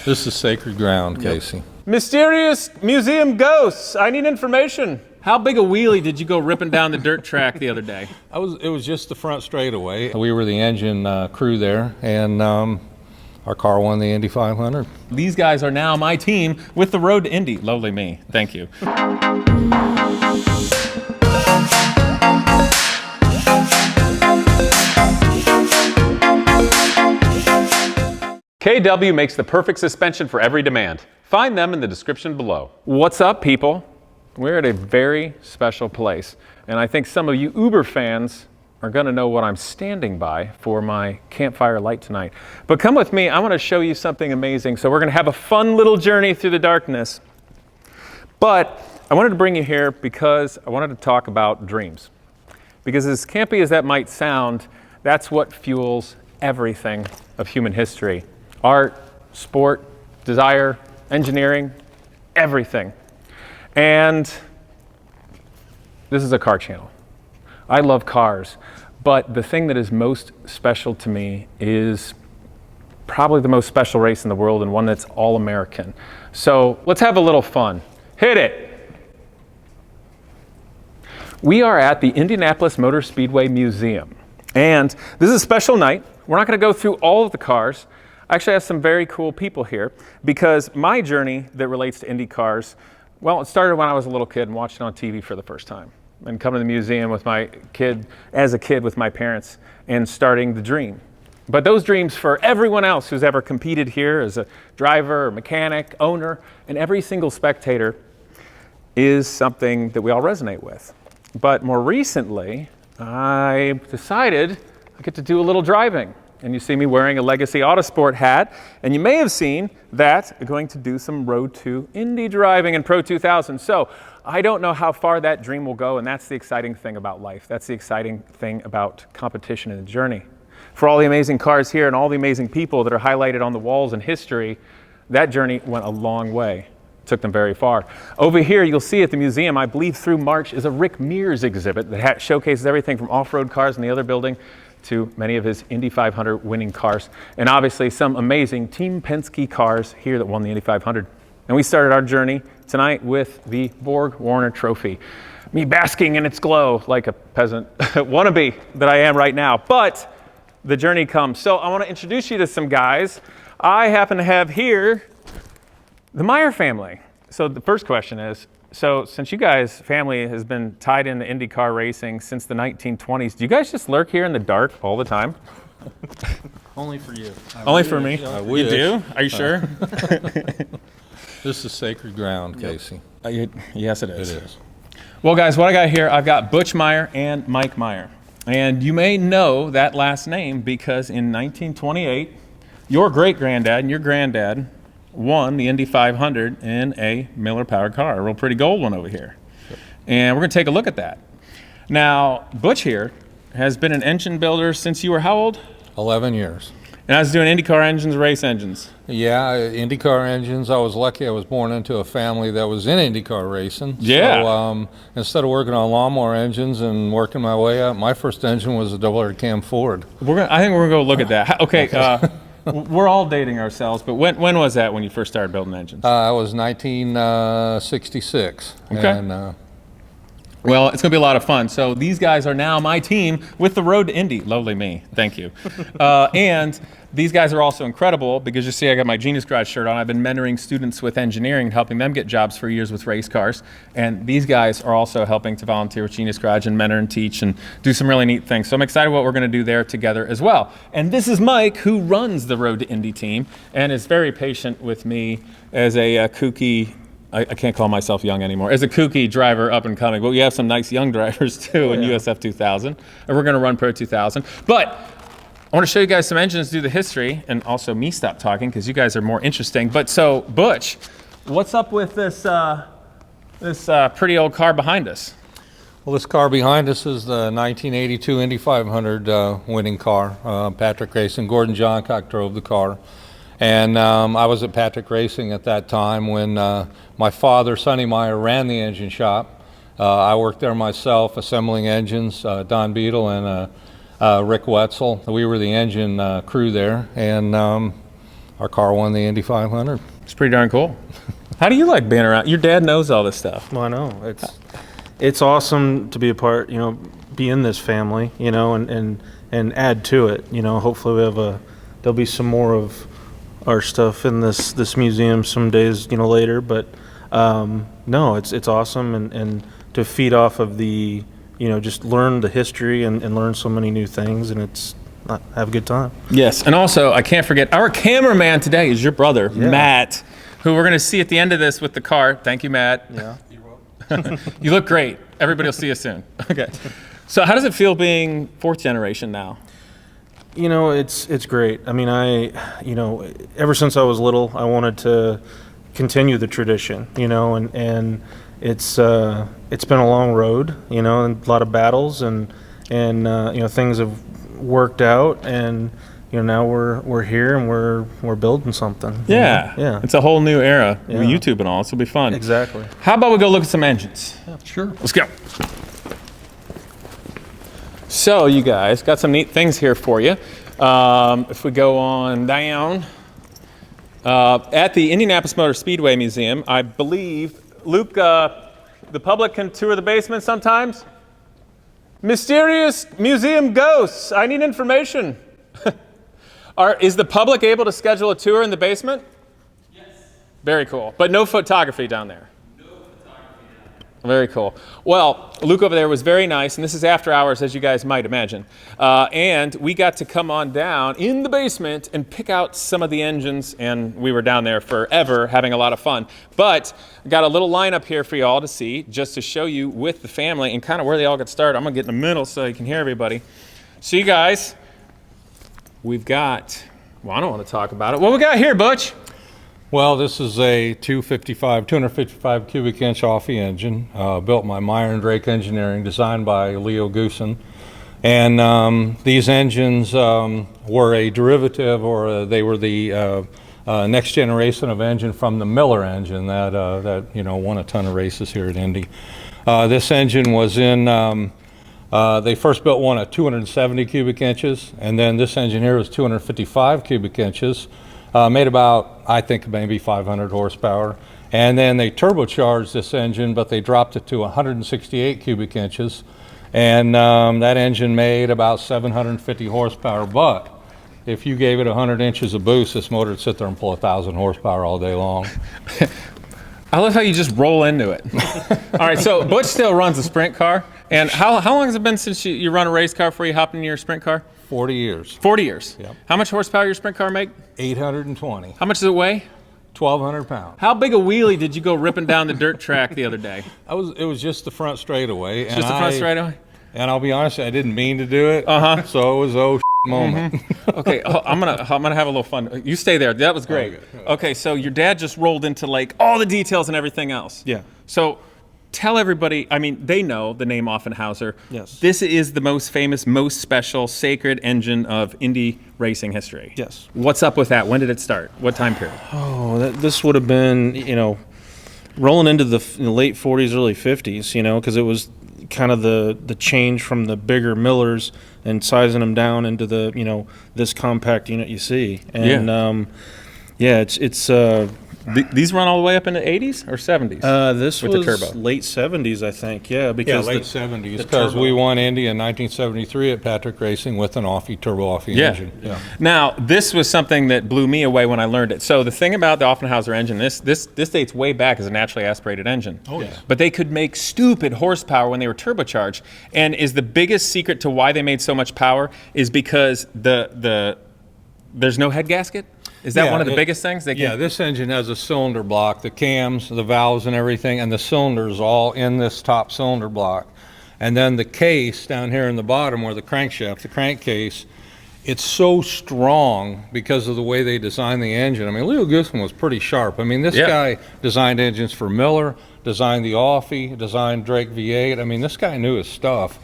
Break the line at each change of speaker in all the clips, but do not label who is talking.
This is sacred ground, Casey.
Mysterious museum ghosts. I need information.
How big a wheelie did you go ripping down the dirt track the other day?
It was just the front straightaway. We were the engine crew there, and our car won the Indy 500.
These guys are now my team with the road to Indy. Lowly me. Thank you.
KW makes the perfect suspension for every demand. Find them in the description below. What's up, people? We're at a very special place, and I think some of you Uber fans are gonna know what I'm standing by for my campfire light tonight. But come with me, I wanna show you something amazing. So we're gonna have a fun little journey through the darkness. But I wanted to bring you here because I wanted to talk about dreams. Because as campy as that might sound, that's what fuels everything of human history. Art, sport, desire, engineering, everything. And this is a car channel. I love cars, but the thing that is most special to me is probably the most special race in the world, and one that's all American. So let's have a little fun. Hit it. We are at the Indianapolis Motor Speedway Museum, and this is a special night. We're not gonna go through all of the cars. I actually have some very cool people here because my journey that relates to Indy cars, well, it started when I was a little kid and watched it on TV for the first time, and coming to the museum with my kid, as a kid with my parents, and starting the dream. But those dreams for everyone else who's ever competed here as a driver, or mechanic, owner, and every single spectator is something that we all resonate with. But more recently, I decided I get to do a little driving. And you see me wearing a Legacy Autosport hat, and you may have seen that I'm going to do some Road to Indy driving in Pro 2000. So I don't know how far that dream will go, and that's the exciting thing about life. That's the exciting thing about competition and the journey. For all the amazing cars here and all the amazing people that are highlighted on the walls in history, that journey went a long way. It took them very far. Over here, you'll see at the museum, I believe through March, is a Rick Mears exhibit that showcases everything from off-road cars in the other building to many of his Indy 500 winning cars, and obviously some amazing Team Penske cars here that won the Indy 500. And we started our journey tonight with the Borg Warner Trophy. Me basking in its glow like a peasant wannabe that I am right now, but the journey comes. So I want to introduce you to some guys. I happen to have here the Meyer family. So the first question is, so since you guys' family has been tied into IndyCar racing since the 1920s, do you guys just lurk here in the dark all the time?
Only for you.
Only for me? You do? Are you sure?
This is sacred ground, Casey.
Yes, it is.
It is.
Well, guys, what I got here, I've got Butch Meyer and Mike Meyer. And you may know that last name because in 1928, your great-granddad and your granddad won the Indy 500 in a Miller-powered car, a real pretty gold one over here. And we're going to take a look at that. Now, Butch here has been an engine builder since you were how old?
11 years.
And I was doing IndyCar engines, race engines.
Yeah, IndyCar engines. I was lucky I was born into a family that was in IndyCar racing.
Yeah.
So instead of working on lawnmower engines and working my way up, my first engine was a double-air cam Ford.
I think we're going to go look at that. Okay. We're all dating ourselves, but when was that when you first started building engines?
It was 1966.
Okay.
And,
well, it's going to be a lot of fun. So these guys are now my team with the road to Indy. Lowly me. Thank you. And these guys are also incredible because you see I got my Genius Garage shirt on. I've been mentoring students with engineering and helping them get jobs for years with race cars. And these guys are also helping to volunteer with Genius Garage and mentor and teach and do some really neat things. So I'm excited what we're going to do there together as well. And this is Mike, who runs the Road to Indy team and is very patient with me as a kooky, I can't call myself young anymore, as a kooky driver up and coming. But we have some nice young drivers too in USF 2000. And we're going to run Pro 2000. But I want to show you guys some engines, do the history, and also me stop talking because you guys are more interesting. But so, Butch, what's up with this pretty old car behind us?
Well, this car behind us is the 1982 Indy 500 winning car. Patrick Racing, Gordon Johncock drove the car. And I was at Patrick Racing at that time when my father, Sonny Meyer, ran the engine shop. I worked there myself, assembling engines, Don Beadle and Rick Wetzel. We were the engine crew there. And our car won the Indy 500.
It's pretty darn cool. How do you like being around? Your dad knows all this stuff.
Well, I know it's awesome to be a part, be in this family, and add to it. Hopefully there'll be some more of our stuff in this museum some days, later. But no, it's awesome, and to feed off of the, just learn the history and learn so many new things, and have a good time.
Yes, and also I can't forget our cameraman today is your brother, Matt, who we're going to see at the end of this with the car. Thank you, Matt.
Yeah.
You look great. Everybody will see you soon. Okay. So how does it feel being fourth generation now?
It's great. I mean, ever since I was little, I wanted to continue the tradition, and it's been a long road, and a lot of battles, and things have worked out, and now we're here and we're building something.
Yeah.
Yeah.
It's a whole new era
Yeah.
with YouTube and all. This will be fun.
Exactly.
How about we go look at some engines?
Yeah, sure.
Let's go. So you guys got some neat things here for you. If we go on down, at the Indianapolis Motor Speedway Museum, I believe, Luke, the public can tour the basement sometimes? Mysterious museum ghosts, I need information. Is the public able to schedule a tour in the basement? Yes. Very cool, but no photography down there? Very cool. Well, Luke over there was very nice, and this is after hours, as you guys might imagine. And we got to come on down in the basement and pick out some of the engines, and we were down there forever having a lot of fun. But I got a little lineup here for you all to see, just to show you with the family and kind of where they all get started. I'm going to get in the middle so you can hear everybody. So you guys, we've got, well, I don't want to talk about it. What we got here, Butch?
Well, this is a 255 cubic inch Offie engine, built by Meyer and Drake Engineering, designed by Leo Goosen. And these engines were a derivative, or they were the next generation of engine from the Miller engine that won a ton of races here at Indy. This engine was in, they first built one at 270 cubic inches, and then this engine here was 255 cubic inches. Made about, I think, maybe 500 horsepower. And then they turbocharged this engine, but they dropped it to 168 cubic inches. And that engine made about 750 horsepower. But if you gave it 100 inches of boost, this motor would sit there and pull 1,000 horsepower all day long.
I love how you just roll into it. All right, so Butch still runs a sprint car. And how long has it been since you run a race car before you hopped into your sprint car?
40 years.
40 years.
Yep.
How much horsepower your sprint car make?
820.
How much does it weigh?
1,200 pounds.
How big a wheelie did you go ripping down the dirt track the other day?
It was just the front straightaway.
Just the front straightaway?
And I'll be honest, I didn't mean to do it. So it was moment.
Okay, I'm gonna have a little fun. You stay there. That was great. Okay, so your dad just rolled into like all the details and everything else.
Yeah.
So tell everybody, I mean, they know the name Offenhauser.
Yes.
This is the most famous, most special, sacred engine of Indy racing history.
Yes.
What's up with that? When did it start? What time period?
Oh, this would have been, rolling into the late 40s, early 50s, because it was kind of the change from the bigger Millers and sizing them down into the, this compact unit you see. And, it's
These run all the way up into 80s or 70s?
This
with
was
the turbo.
late 70s, I think. Yeah, because
late 70s, because we won Indy in 1973 at Patrick Racing with an turbo Offie engine. Yeah.
Now, this was something that blew me away when I learned it. So the thing about the Offenhauser engine, this dates way back as a naturally aspirated engine.
Oh, yeah.
But they could make stupid horsepower when they were turbocharged. And is the biggest secret to why they made so much power is because there's no head gasket? Is that one of the biggest things?
This engine has a cylinder block, the cams, the valves and everything, and the cylinders all in this top cylinder block. And then the case down here in the bottom where the crankshaft, the crankcase, it's so strong because of the way they designed the engine. I mean, Leo Goosen was pretty sharp. I mean, this guy designed engines for Miller, designed the Offie, designed Drake V8. I mean, this guy knew his stuff.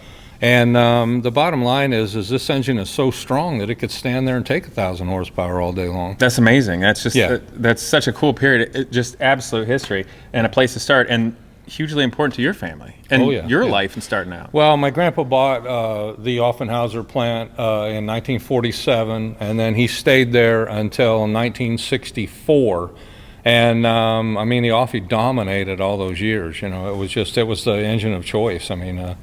And the bottom line is this engine is so strong that it could stand there and take 1,000 horsepower all day long.
That's amazing. That's just that's such a cool period. Just absolute history and a place to start. And
hugely important to your family and your life and starting out.
Well, my grandpa bought the Offenhauser plant in 1947, and then he stayed there until 1964. And I mean, the Offie dominated all those years. You know, it was the engine of choice. I mean,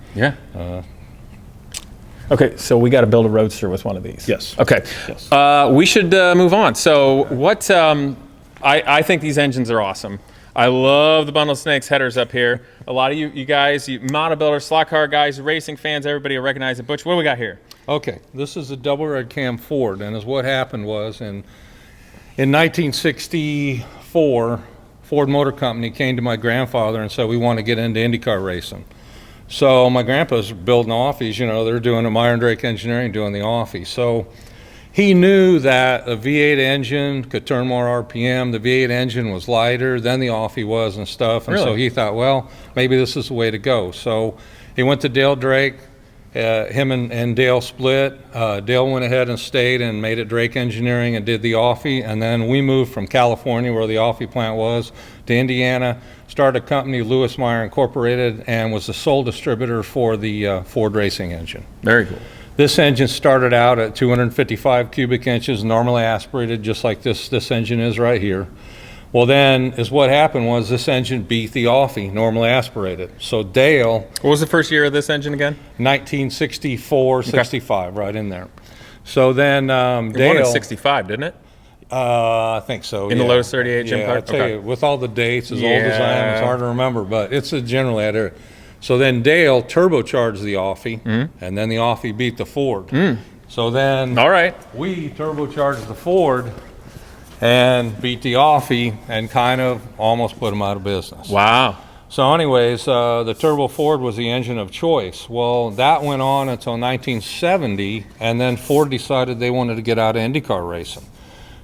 Okay, so we got to build a roadster with one of these.
Yes.
Okay.
Yes.
We should move on. So what? I think these engines are awesome. I love the Bundle Snakes headers up here. A lot of you guys, you model builders, slot car guys, racing fans, everybody will recognize it. Butch, what do we got here?
Okay, this is a double red cam Ford, and as what happened was in 1964, Ford Motor Company came to my grandfather and said, we want to get into IndyCar racing. So my grandpa's building Offies, you know, they're doing a Meyer and Drake Engineering doing the Offie. So he knew that a V8 engine could turn more RPM. The V8 engine was lighter than the Offie was and stuff. And so he thought, well, maybe this is the way to go. So he went to Dale Drake. Him and Dale split. Dale went ahead and stayed and made it Drake Engineering and did the Offie. And then we moved from California, where the Offie plant was, to Indiana, started a company, Lewis Meyer Incorporated, and was the sole distributor for the Ford racing engine.
Very cool.
This engine started out at 255 cubic inches, normally aspirated, just like this engine is right here. Well, then, what happened was this engine beat the Offie, normally aspirated. So Dale...
What was the first year of this engine again?
1964, 65, right in there. So then Dale...
It won at 65, didn't it?
I think so,
In the Lotus 38 gym car?
I tell you, with all the dates, as old as I am, it's hard to remember, but it's generally that area. So then Dale turbocharged the Offie, and then the Offie beat the Ford. So then we turbocharged the Ford and beat the Offie and kind of almost put them out of business.
Wow.
So anyways, the Turbo Ford was the engine of choice. Well, that went on until 1970, and then Ford decided they wanted to get out of IndyCar racing.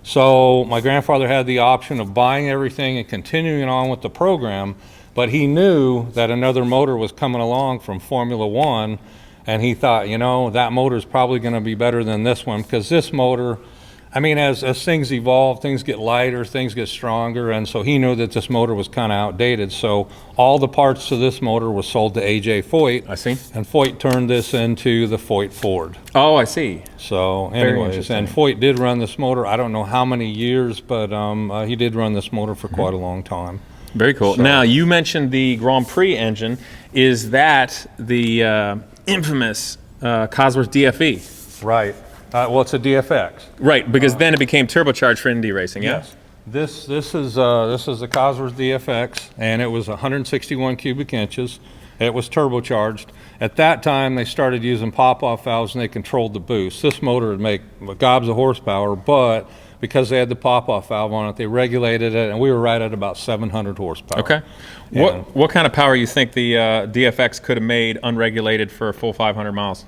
So my grandfather had the option of buying everything and continuing on with the program, but he knew that another motor was coming along from Formula One, and he thought, you know, that motor is probably going to be better than this one, because this motor, I mean, as things evolve, things get lighter, things get stronger, and so he knew that this motor was kind of outdated. So all the parts to this motor was sold to A.J. Foyt.
I see.
And Foyt turned this into the Foyt Ford.
Oh, I see.
So anyways, and Foyt did run this motor, I don't know how many years, but he did run this motor for quite a long time.
Very cool. So, now, you mentioned the Grand Prix engine. Is that the infamous Cosworth DFE?
Right. Well, it's a DFX.
Right, because then it became turbocharged for Indy racing, yeah?
Yes. This is the Cosworth DFX, and it was 161 cubic inches. It was turbocharged. At that time, they started using pop-off valves, and they controlled the boost. This motor would make gobs of horsepower, but because they had the pop-off valve on it, they regulated it, and we were right at about 700 horsepower.
Okay. What kind of power you think the DFX could have made unregulated for a full 500 miles?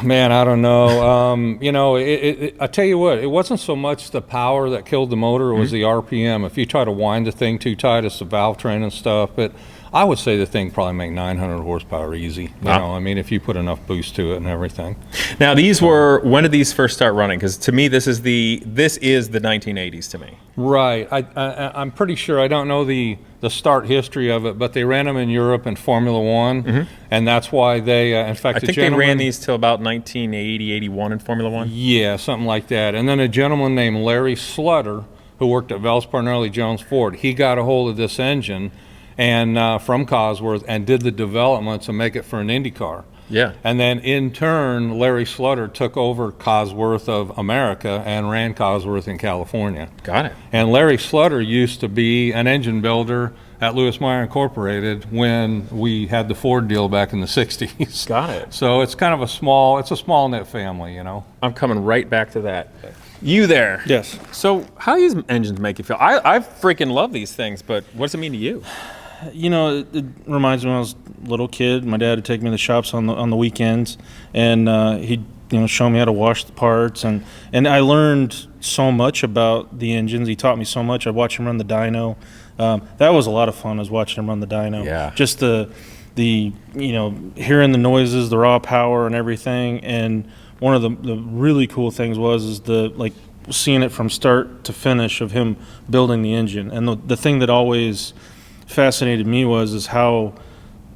Man, I don't know. You know, I tell you what, it wasn't so much the power that killed the motor, it was the RPM. If you try to wind the thing too tight, it's the valve train and stuff. But I would say the thing probably make 900 horsepower easy. You know, I mean, if you put enough boost to it and everything.
Now, these were, when did these first start running? Because to me, this is the 1980s to me.
Right. I'm pretty sure, I don't know the start history of it, but they ran them in Europe in Formula One, and that's why they, in fact,
I think they ran these till about 1980, 81 in Formula One.
Yeah, something like that. And then a gentleman named Larry Slutter, who worked at Vels Parnelli Jones Ford, he got a hold of this engine and from Cosworth and did the development to make it for an IndyCar.
Yeah.
And then in turn, Larry Slutter took over Cosworth of America and ran Cosworth in California.
Got it.
And Larry Slutter used to be an engine builder at Lewis Meyer Incorporated when we had the Ford deal back in the 60s.
Got it.
So it's kind of a small knit family, you know.
I'm coming right back to that. You there.
Yes.
So how do these engines make you feel? I freaking love these things, but what does it mean to you?
You know, it reminds me when I was a little kid. My dad would take me to the shops on the weekends, and he'd show me how to wash the parts, and I learned so much about the engines. He taught me so much. I watched him run the dyno. That was a lot of fun. I was watching him run the dyno.
Yeah.
Just the hearing the noises, the raw power, and everything. And one of the really cool things was seeing it from start to finish of him building the engine. And the thing that always fascinated me is how,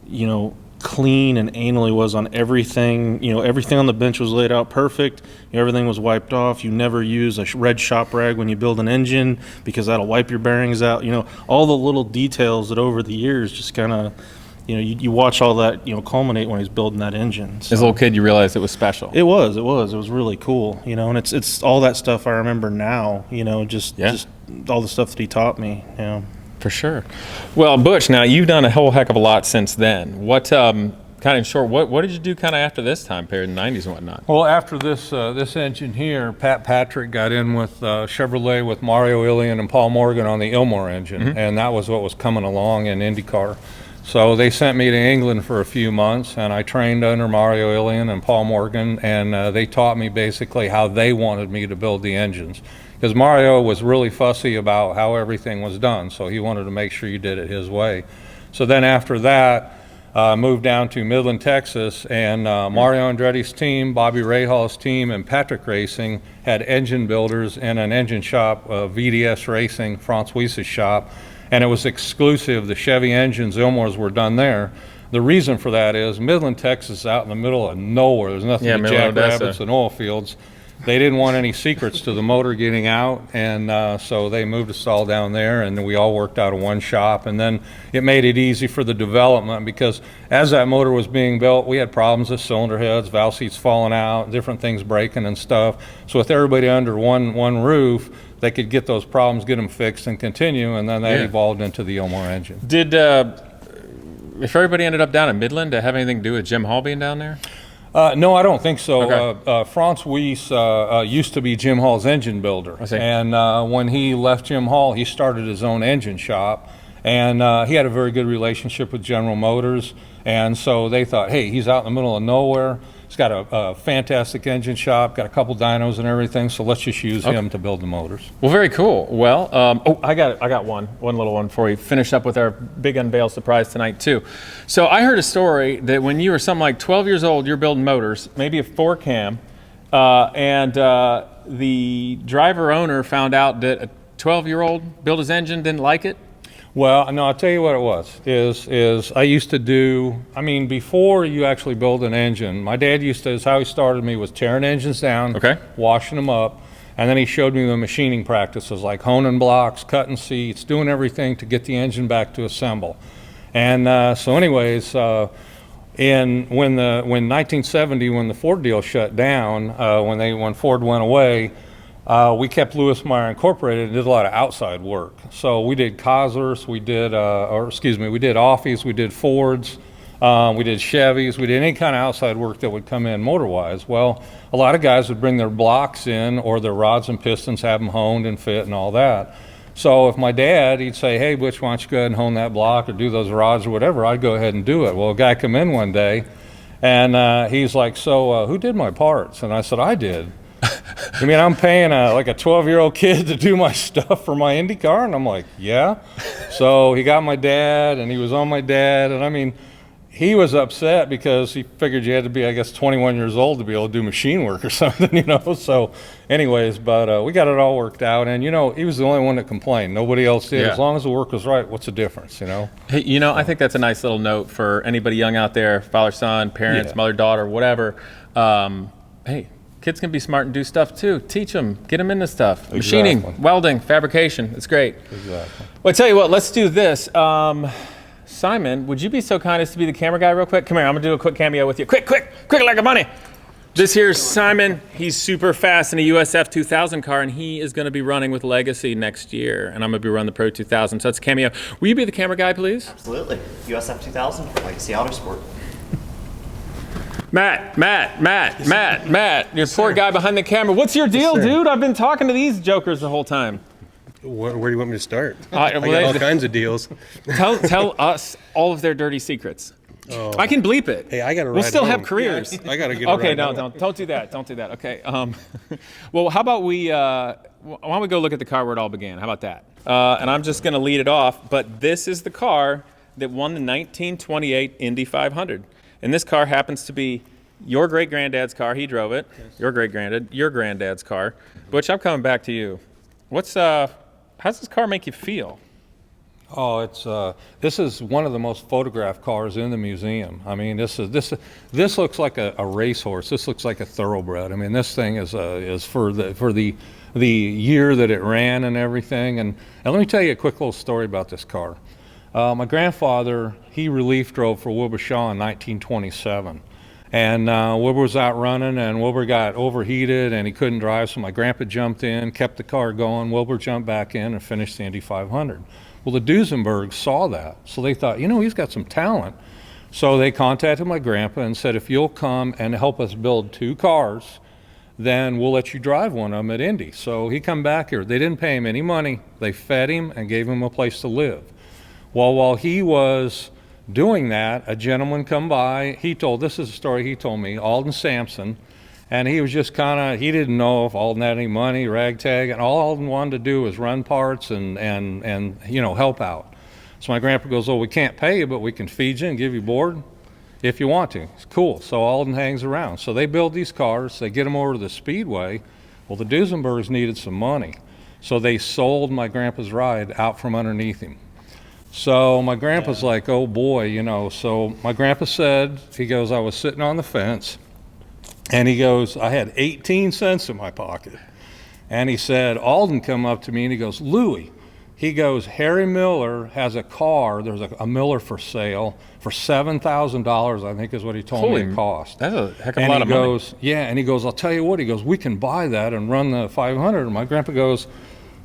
you know, clean and anal he was on everything. You know, everything on the bench was laid out perfect. You know, everything was wiped off. You never use a red shop rag when you build an engine because that'll wipe your bearings out. You know, all the little details that over the years just kind of, you know, you watch all that, you know, culminate when he's building that engine. So
As a little kid, you realized it was special.
it was really cool, you know, and it's all that stuff I remember now, you know, just all the stuff that he taught me, you know.
For sure. Well, Butch, now you've done a whole heck of a lot since then. What, kind of in short, what did you do kind of after this time period in the 90s and whatnot?
Well, after this engine here, Pat Patrick got in with Chevrolet with Mario Ilian and Paul Morgan on the Ilmor engine, and that was what was coming along in IndyCar. So they sent me to England for a few months, and I trained under Mario Ilian and Paul Morgan, and they taught me basically how they wanted me to build the engines. Because Mario was really fussy about how everything was done, so he wanted to make sure you did it his way. So then after that, moved down to Midland, Texas, and Mario Andretti's team, Bobby Rahal's team, and Patrick Racing had engine builders in an engine shop, VDS Racing, Franz Wies's shop, and it was exclusive. The Chevy engines, Ilmors, were done there. The reason for that is Midland, Texas is out in the middle of nowhere. There's nothing but jackrabbits and oil fields. They didn't want any secrets to the motor getting out, and so they moved us all down there, and we all worked out of one shop. And then it made it easy for the development, because as that motor was being built, we had problems with cylinder heads, valve seats falling out, different things breaking and stuff. So with everybody under one roof, they could get those problems, get them fixed, and continue, and then that evolved into the Ilmor engine.
Did, if everybody ended up down in Midland, to have anything to do with Jim Hall being down there?
No, I don't think so.
Okay.
Franz Weiss used to be Jim Hall's engine builder.
I see.
And when he left Jim Hall, he started his own engine shop. And he had a very good relationship with General Motors. And so they thought, hey, he's out in the middle of nowhere. He's got a fantastic engine shop, got a couple dynos and everything, so let's just use him to build the motors.
Well, very cool. Well, I got one little one before we finish up with our big unveil surprise tonight too. So I heard a story that when you were something like 12 years old, you're building motors, maybe a 4-cam, and the driver owner found out that a 12-year-old built his engine, didn't like it.
Well, no, I'll tell you what it was, is I used to do, I mean, before you actually build an engine, my dad used to, is how he started me, was tearing engines down, washing them up, and then he showed me the machining practices, like honing blocks, cutting seats, doing everything to get the engine back to assemble. And so anyways, when 1970, when the Ford deal shut down, when Ford went away, we kept Lewis Meyer Incorporated and did a lot of outside work. So we did Cosworths, we did Offies, we did Fords, we did Chevys, we did any kind of outside work that would come in motor-wise. Well, a lot of guys would bring their blocks in, or their rods and pistons, have them honed and fit and all that. So if my dad, he'd say, hey, Butch, why don't you go ahead and hone that block or do those rods or whatever, I'd go ahead and do it. Well, a guy come in one day, and he's like, so who did my parts? And I said, I did. I mean, I'm paying like a 12-year-old kid to do my stuff for my IndyCar? And I'm like, yeah. So he got my dad, and he was on my dad, and I mean, he was upset because he figured you had to be, I guess, 21 years old to be able to do machine work or something, you know. So anyways, but we got it all worked out, and, you know, he was the only one that complained. Nobody else did. As long as the work was right, what's the difference, you know?
Hey, you know, I think that's a nice little note for anybody young out there, father, son, parents, mother, daughter, whatever. Hey, kids can be smart and do stuff too. Teach them, get them into stuff. Machining, welding, fabrication, it's great.
Exactly.
Well, I tell you what, let's do this. Simon, would you be so kind as to be the camera guy real quick? Come here, I'm gonna do a quick cameo with you. Quick like a money. This here's Simon. He's super fast in a USF 2000 car, and he is gonna be running with Legacy next year, and I'm gonna be running the Pro 2000, so that's a cameo. Will you be the camera guy, please?
Absolutely. USF 2000, Legacy Autosport.
Matt, you're the poor guy behind the camera. What's your deal, dude? I've been talking to these jokers the whole time.
Where do you want me to start?
I
got all kinds of deals.
Tell us all of their dirty secrets.
Oh.
I can bleep it.
Hey, I got to ride
We'll still
home.
have careers.
I got to get
Okay,
a ride
no,
home.
don't do that. Don't do that. Okay. Well, how about why don't we go look at the car where it all began? How about that? And I'm just going to lead it off. But this is the car that won the 1928 Indy 500, and this car happens to be your great-granddad's car. He drove it. Yes. Your granddad's car. Butch, I'm coming back to you. How's this car make you feel?
Oh, it's this is one of the most photographed cars in the museum. I mean, this looks like a racehorse. This looks like a thoroughbred. I mean, this thing is for the year that it ran and everything. And let me tell you a quick little story about this car. My grandfather, he relief drove for Wilbur Shaw in 1927. And Wilbur was out running, and Wilbur got overheated, and he couldn't drive, so my grandpa jumped in, kept the car going. Wilbur jumped back in and finished the Indy 500. Well, the Duesenbergs saw that, so they thought, you know, he's got some talent. So they contacted my grandpa and said, if you'll come and help us build 2 cars, then we'll let you drive one of them at Indy. So he come back here. They didn't pay him any money. They fed him and gave him a place to live. Well, while he was doing that, a gentleman come by. This is a story he told me, Alden Sampson, and he was just he didn't know if Alden had any money, ragtag, and all Alden wanted to do was run parts and you know, help out. So my grandpa goes, oh, we can't pay you, but we can feed you and give you board if you want to. It's cool. So Alden hangs around. So they build these cars, they get them over to the Speedway. Well, the Duesenbergs needed some money, so they sold my grandpa's ride out from underneath him. So my grandpa's like, oh boy, you know. So my grandpa said, he goes, I was sitting on the fence, and he goes, I had 18 cents in my pocket. And he said, Alden come up to me and he goes, Louie, he goes, Harry Miller has a car, there's a Miller for sale for $7,000, I think is what he told me it cost.
That's a heck of a lot of money.
Yeah, and he goes, I'll tell you what, he goes, we can buy that and run the 500. And my grandpa goes,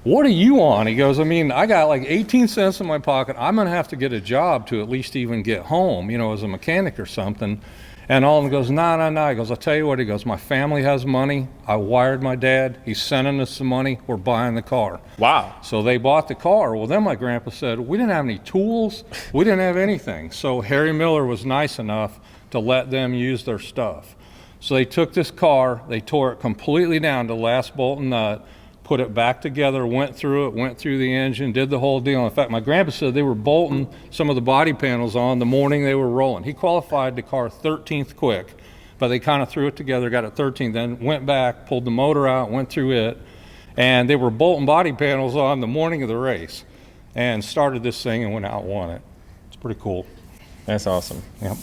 what are you on? He goes, I mean, I got like 18 cents in my pocket. I'm going to have to get a job to at least even get home, you know, as a mechanic or something. And Alden goes, no. He goes, I'll tell you what. He goes, my family has money. I wired my dad. He's sending us some money. We're buying the car.
Wow.
So they bought the car. Well, then my grandpa said, we didn't have any tools. We didn't have anything. So Harry Miller was nice enough to let them use their stuff. So they took this car. They tore it completely down to last bolt and nut, put it back together, went through the engine, did the whole deal. In fact, my grandpa said they were bolting some of the body panels on the morning they were rolling. He qualified the car 13th quick, but they kind of threw it together, got it 13th, then went back, pulled the motor out, went through it, and they were bolting body panels on the morning of the race, and started this thing and went out and won it. It's pretty cool.
That's awesome.
Yep.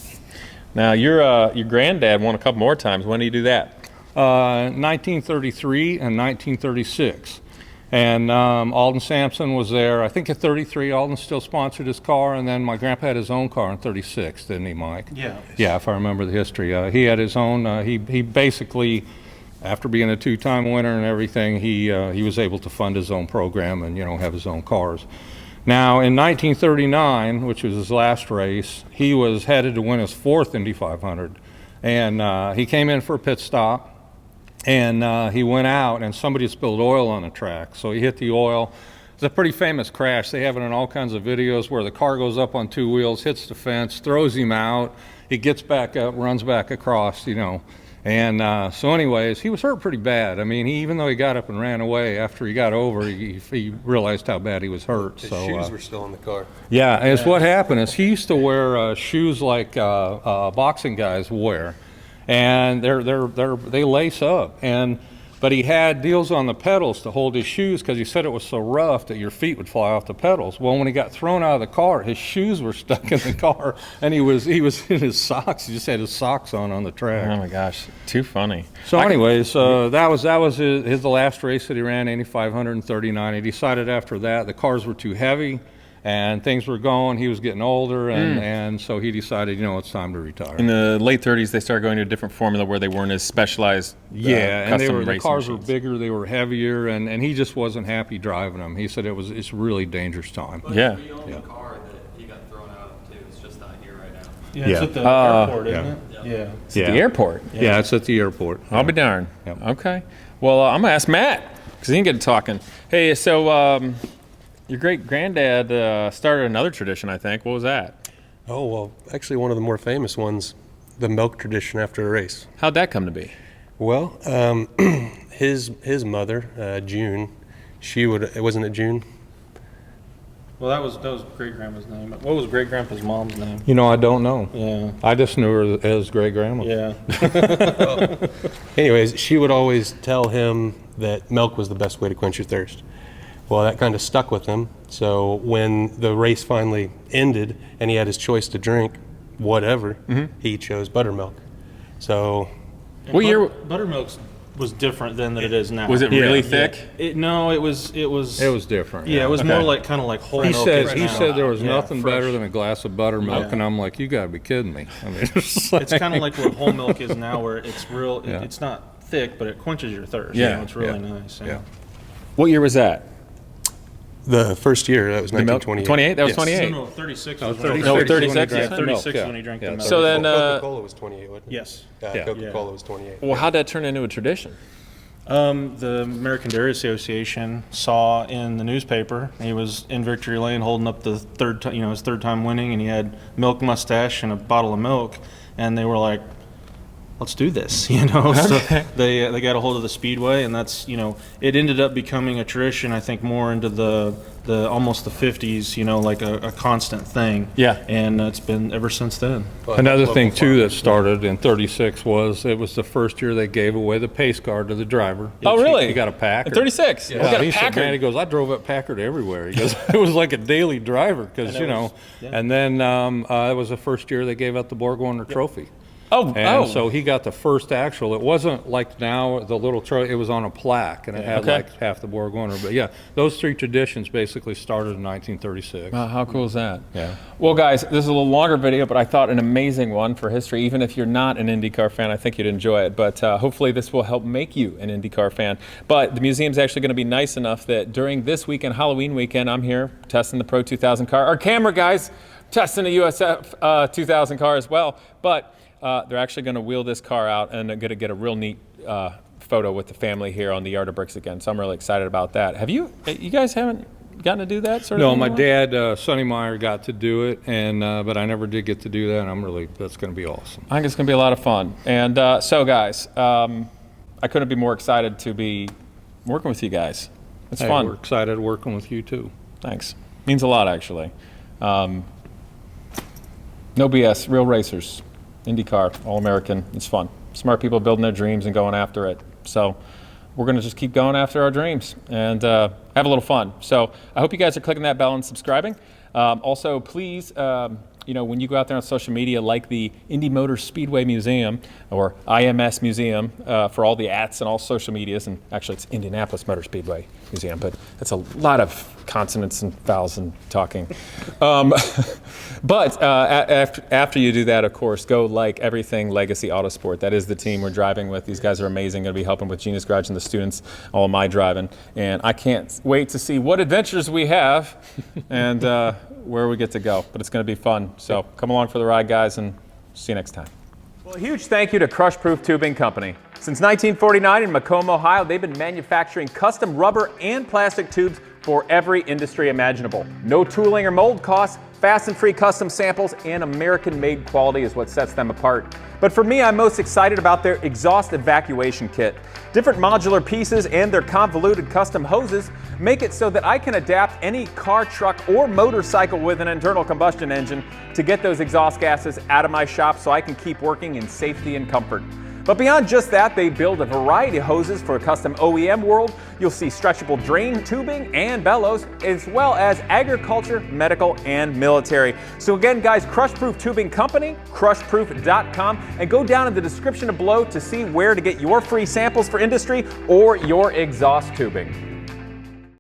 Now, your granddad won a couple more times. When did he do that?
1933 and 1936. And Alden Sampson was there. I think at 33, Alden still sponsored his car, and then my grandpa had his own car in 36, didn't he, Mike?
Yeah.
Yeah, if I remember the history. He had his own, he basically, after being a 2-time winner and everything, he was able to fund his own program and, you know, have his own cars. Now, in 1939, which was his last race, he was headed to win his 4th Indy 500. And he came in for a pit stop. And he went out, and somebody spilled oil on the track. So he hit the oil. It's a pretty famous crash. They have it in all kinds of videos where the car goes up on 2 wheels, hits the fence, throws him out. He gets back up, runs back across, you know. And so anyways, he was hurt pretty bad. I mean, even though he got up and ran away, after he got over, he realized how bad he was hurt.
His
So
shoes were still in the car.
yeah, and what happened is he used to wear shoes like boxing guys wear. And they lace up, but he had deals on the pedals to hold his shoes because he said it was so rough that your feet would fly off the pedals. Well, when he got thrown out of the car, his shoes were stuck in the car, and he was in his socks. He just had his socks on the track.
Oh my gosh, too funny.
So anyways, that was the last race that he ran, Indy 539. He decided after that the cars were too heavy, and things were going. He was getting older, and so he decided, you know, it's time to retire.
In the late 30s, they started going to a different formula where they weren't as specialized.
And the cars were
machines.
bigger, they were heavier, and he just wasn't happy driving them. He said it's a really dangerous time.
Yeah.
We own the car that he got thrown out of too. It's just not here right now.
Yeah, it's at the airport, isn't it? Yeah.
It's at the airport.
Yeah, it's at the airport.
I'll be darned.
Yep.
Okay. Well, I'm going to ask Matt because he didn't get to talking. Hey, so your great-granddad started another tradition, I think. What was that?
Oh, well, actually one of the more famous ones, the milk tradition after a race.
How'd that come to be?
Well, his mother, June, wasn't it June?
Well, that was great grandma's name. What was great grandpa's mom's name?
You know, I don't know.
Yeah.
I just knew her as great grandma.
Yeah.
Anyways, she would always tell him that milk was the best way to quench your thirst. Well, that kind of stuck with him. So when the race finally ended and he had his choice to drink whatever, he chose buttermilk. So
What year?
Buttermilk was different than it is now.
Was it really thick?
No, it was.
It was different.
Yeah, it was
Okay.
more like kind of like whole
He
milk.
said
is now.
there was
Yeah,
nothing
fresh.
better than a glass of buttermilk,
Yeah.
and I'm like, you gotta be kidding me. I mean,
It's kind of like what whole milk is now, where it's real.
Yeah.
It's not thick, but it quenches your thirst.
Yeah,
You know, it's really
yeah,
nice.
yeah.
What year was that?
the first year, that was
The milk?
1928.
28? That was
Yes.
28.
No, 36.
No,
was
36
No,
when he
36,
drank
yeah.
the
36
milk,
when he drank the milk.
So then,
Coca-Cola was 28, wasn't it?
Yes.
Yeah.
Coca-Cola was 28.
Well, how'd that turn into a tradition?
The American Dairy Association saw in the newspaper he was in victory lane holding up the third, his third time winning, and he had milk mustache and a bottle of milk, and they were like, "Let's do this," So they got a hold of the speedway, and that's it ended up becoming a tradition. I think more into the almost the 50s, like a constant thing.
Yeah.
and it's been ever since then.
Another thing too that started in '36 was it was the first year they gave away the pace card to the driver.
Oh, really?
He got a Packard.
36.
Yeah,
We got a
he said,
Packard.
man, he goes, I drove that Packard everywhere. He goes, it was like a daily driver because And then it was the first year they gave out the BorgWarner Trophy. And so he got the first actual. It wasn't like now the little trophy. It was on a plaque, and it had
Okay.
like half the BorgWarner. But yeah, those three traditions basically started in 1936.
Wow, how cool is that?
Yeah.
Well, guys, this is a little longer video, but I thought an amazing one for history. Even if you're not an IndyCar fan, I think you'd enjoy it. But hopefully this will help make you an IndyCar fan. But the museum's actually going to be nice enough that during this weekend, Halloween weekend, I'm here testing the Pro 2000 car. Our camera guys testing the USF 2000 car as well. But they're actually going to wheel this car out, and they're going to get a real neat photo with the family here on the Yard of Bricks again. So I'm really excited about that. Have you guys haven't gotten to do that sort of
No,
thing?
my dad, Sonny Meyer, got to do it, and but I never did get to do that. And that's going to be awesome.
I think it's going to be a lot of fun. And so, guys, I couldn't be more excited to be working with you guys. It's
Hey,
fun.
We're excited working with you too.
Thanks. Means a lot, actually. No BS, real racers. IndyCar, All-American. It's fun. Smart people building their dreams and going after it. So we're going to just keep going after our dreams and have a little fun. So I hope you guys are clicking that bell and subscribing. Also, please, when you go out there on social media, like the Indy Motor Speedway Museum or IMS Museum for all the ats and all social medias. And actually, it's Indianapolis Motor Speedway Museum, but that's a lot of consonants and vowels and talking. But after you do that, of course, go like everything Legacy Autosport. That is the team we're driving with. These guys are amazing. Going to be helping with Genius Garage and the students, all of my driving. And I can't wait to see what adventures we have and where we get to go. But it's going to be fun. So come along for the ride, guys, and see you next time. Well, a huge thank you to Crushproof Tubing Company. Since 1949 in Macomb, Ohio, they've been manufacturing custom rubber and plastic tubes for every industry imaginable. No tooling or mold costs, fast and free custom samples, and American-made quality is what sets them apart. But for me, I'm most excited about their exhaust evacuation kit. Different modular pieces and their convoluted custom hoses make it so that I can adapt any car, truck, or motorcycle with an internal combustion engine to get those exhaust gases out of my shop so I can keep working in safety and comfort. But beyond just that, they build a variety of hoses for a custom OEM world. You'll see stretchable drain tubing and bellows, as well as agriculture, medical, and military. So again, guys, Crushproof Tubing Company, crushproof.com, and go down in the description below to see where to get your free samples for industry or your exhaust tubing.